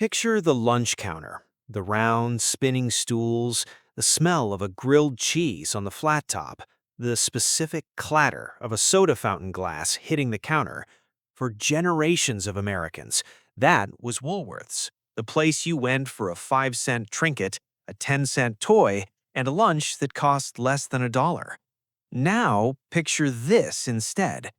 Picture the lunch counter, the round, spinning stools, the smell of a grilled cheese on the flat top, the specific clatter of a soda fountain glass hitting the counter. For generations of Americans, that was Woolworths, the place you went for a 5-cent trinket, a 10-cent toy, and a lunch that cost less than $1. Now, picture this instead.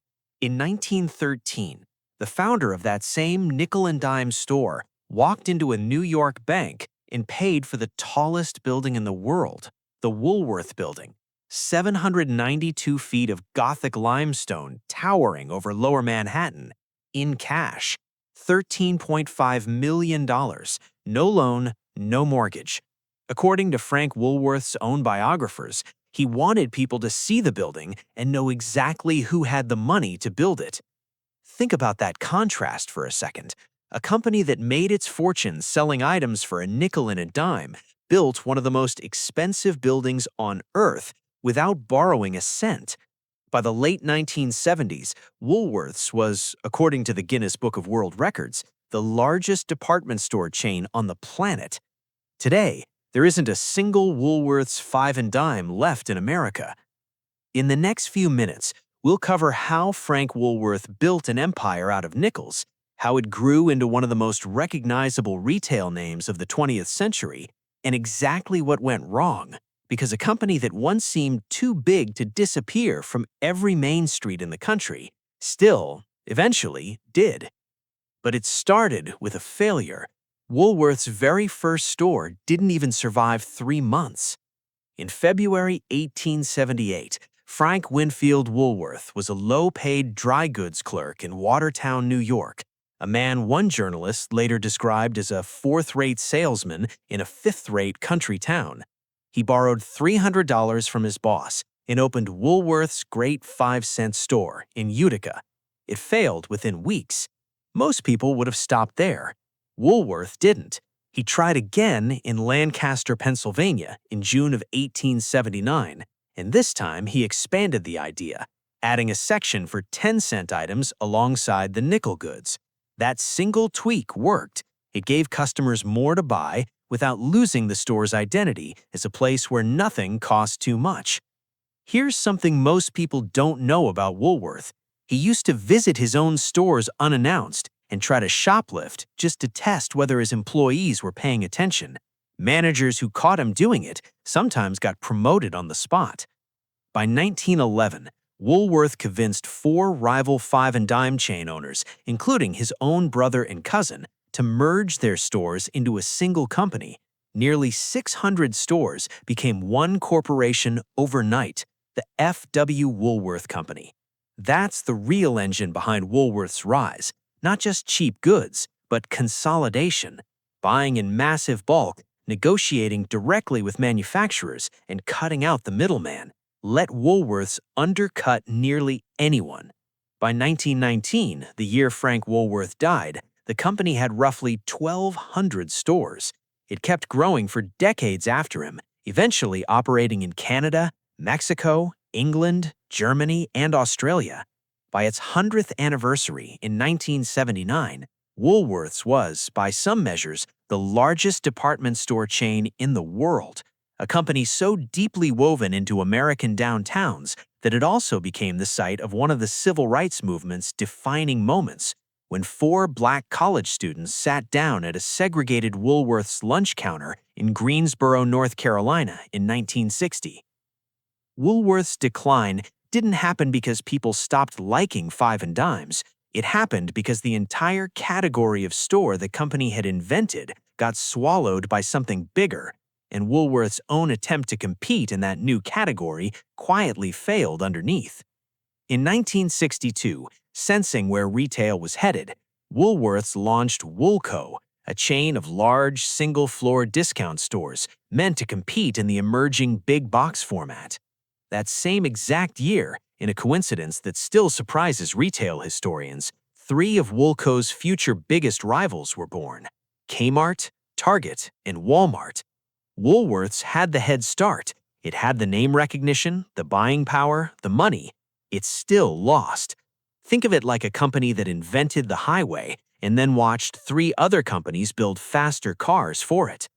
In 1913, the founder of that same nickel and dime store walked into a New York bank and paid for the tallest building in the world, the Woolworth Building, 792 feet of Gothic limestone towering over Lower Manhattan, in cash, $13.5 million, no loan, no mortgage. According to Frank Woolworth's own biographers, he wanted people to see the building and know exactly who had the money to build it. Think about that contrast for a second. A company that made its fortune selling items for a nickel and a dime built one of the most expensive buildings on Earth without borrowing a cent. By the late 1970s, Woolworths was, according to the Guinness Book of World Records, the largest department store chain on the planet. Today, there isn't a single Woolworths 5 and dime left in America. In the next few minutes, we'll cover how Frank Woolworth built an empire out of nickels, how it grew into one of the most recognizable retail names of the 20th century, and exactly what went wrong, because a company that once seemed too big to disappear from every main street in the country still, eventually, did. But it started with a failure. Woolworth's very first store didn't even survive 3 months. In February 1878, Frank Winfield Woolworth was a low-paid dry goods clerk in Watertown, New York, a man one journalist later described as a fourth-rate salesman in a fifth-rate country town. He borrowed $300 from his boss and opened Woolworth's Great 5-Cent Store in Utica. It failed within weeks. Most people would have stopped there. Woolworth didn't. He tried again in Lancaster, Pennsylvania in June of 1879, and this time he expanded the idea, adding a section for 10-cent items alongside the nickel goods. That single tweak worked. It gave customers more to buy without losing the store's identity as a place where nothing cost too much. Here's something most people don't know about Woolworth. He used to visit his own stores unannounced and try to shoplift just to test whether his employees were paying attention. Managers who caught him doing it sometimes got promoted on the spot. By 1911, Woolworth convinced 4 rival 5 and dime chain owners, including his own brother and cousin, to merge their stores into a single company. Nearly 600 stores became one corporation overnight, the F.W. Woolworth Company. That's the real engine behind Woolworth's rise. Not just cheap goods, but consolidation, buying in massive bulk, negotiating directly with manufacturers, and cutting out the middleman. Let Woolworths undercut nearly anyone. By 1919, the year Frank Woolworth died, the company had roughly 1,200 stores. It kept growing for decades after him, eventually operating in Canada, Mexico, England, Germany, and Australia. By its 100th anniversary in 1979, Woolworths was, by some measures, the largest department store chain in the world, a company so deeply woven into American downtowns that it also became the site of one of the civil rights movement's defining moments, when 4 black college students sat down at a segregated Woolworths lunch counter in Greensboro, North Carolina in 1960. Woolworth's decline didn't happen because people stopped liking 5 and dimes. It happened because the entire category of store the company had invented got swallowed by something bigger, and Woolworth's own attempt to compete in that new category quietly failed underneath. In 1962, sensing where retail was headed, Woolworths launched Woolco, a chain of large, single-floor discount stores meant to compete in the emerging big box format. That same exact year, in a coincidence that still surprises retail historians, 3 of Woolco's future biggest rivals were born: Kmart, Target, and Walmart. Woolworths had the head start. It had the name recognition, the buying power, the money. It still lost. Think of it like a company that invented the highway and then watched 3 other companies build faster cars for it.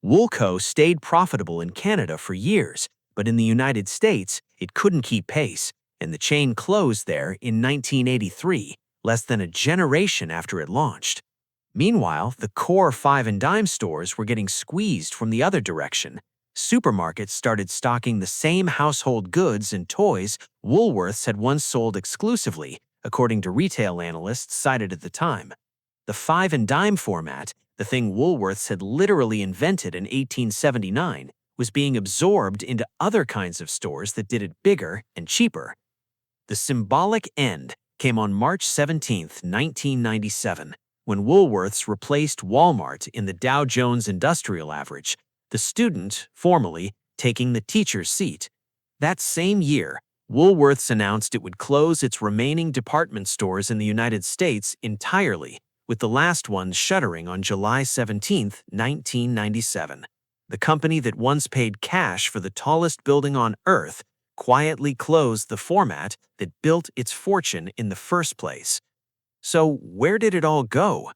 Woolco stayed profitable in Canada for years, but in the United States, it couldn't keep pace, and the chain closed there in 1983, less than a generation after it launched. Meanwhile, the core 5 and dime stores were getting squeezed from the other direction. Supermarkets started stocking the same household goods and toys Woolworths had once sold exclusively, according to retail analysts cited at the time. The 5 and dime format, the thing Woolworths had literally invented in 1879, was being absorbed into other kinds of stores that did it bigger and cheaper. The symbolic end came on March 17, 1997, when Woolworths replaced Walmart in the Dow Jones Industrial Average, the student, formally, taking the teacher's seat. That same year, Woolworths announced it would close its remaining department stores in the United States entirely, with the last ones shuttering on July 17, 1997. The company that once paid cash for the tallest building on Earth quietly closed the format that built its fortune in the first place. So where did it all go?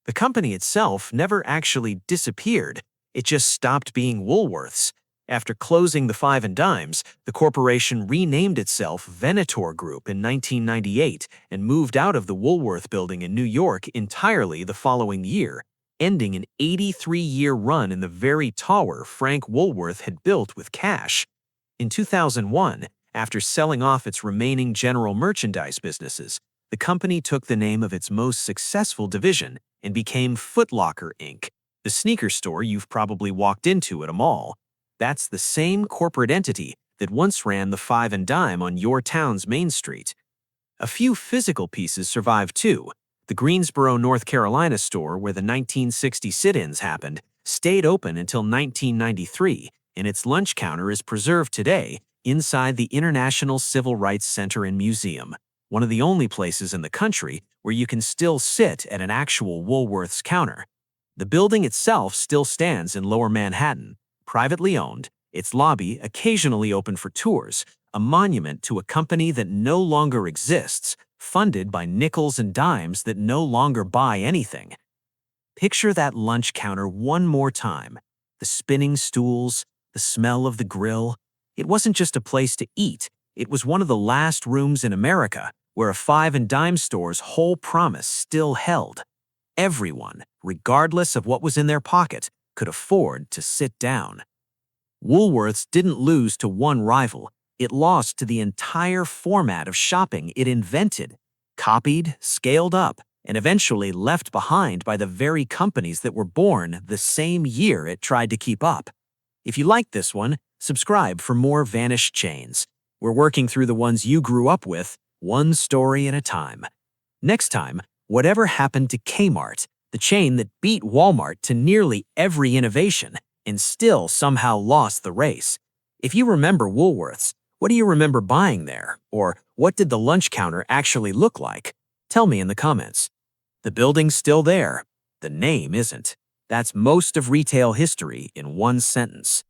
The company itself never actually disappeared. It just stopped being Woolworths. After closing the 5 and dimes, the corporation renamed itself Venator Group in 1998 and moved out of the Woolworth building in New York entirely the following year, ending an 83-year run in the very tower Frank Woolworth had built with cash. In 2001, after selling off its remaining general merchandise businesses, the company took the name of its most successful division and became Foot Locker, Inc., the sneaker store you've probably walked into at a mall. That's the same corporate entity that once ran the 5 and dime on your town's Main Street. A few physical pieces survive too. The Greensboro, North Carolina store where the 1960 sit-ins happened stayed open until 1993, and its lunch counter is preserved today inside the International Civil Rights Center and Museum, one of the only places in the country where you can still sit at an actual Woolworths counter. The building itself still stands in Lower Manhattan, privately owned, its lobby occasionally open for tours, a monument to a company that no longer exists, funded by nickels and dimes that no longer buy anything. Picture that lunch counter one more time. The spinning stools, the smell of the grill. It wasn't just a place to eat, it was one of the last rooms in America where a 5 and dime store's whole promise still held. Everyone, regardless of what was in their pocket, could afford to sit down. Woolworths didn't lose to one rival. It lost to the entire format of shopping it invented, copied, scaled up, and eventually left behind by the very companies that were born the same year it tried to keep up. If you liked this one, subscribe for more vanished chains. We're working through the ones you grew up with, one story at a time. Next time, whatever happened to Kmart, the chain that beat Walmart to nearly every innovation and still somehow lost the race? If you remember Woolworths, what do you remember buying there? Or what did the lunch counter actually look like? Tell me in the comments. The building's still there. The name isn't. That's most of retail history in one sentence.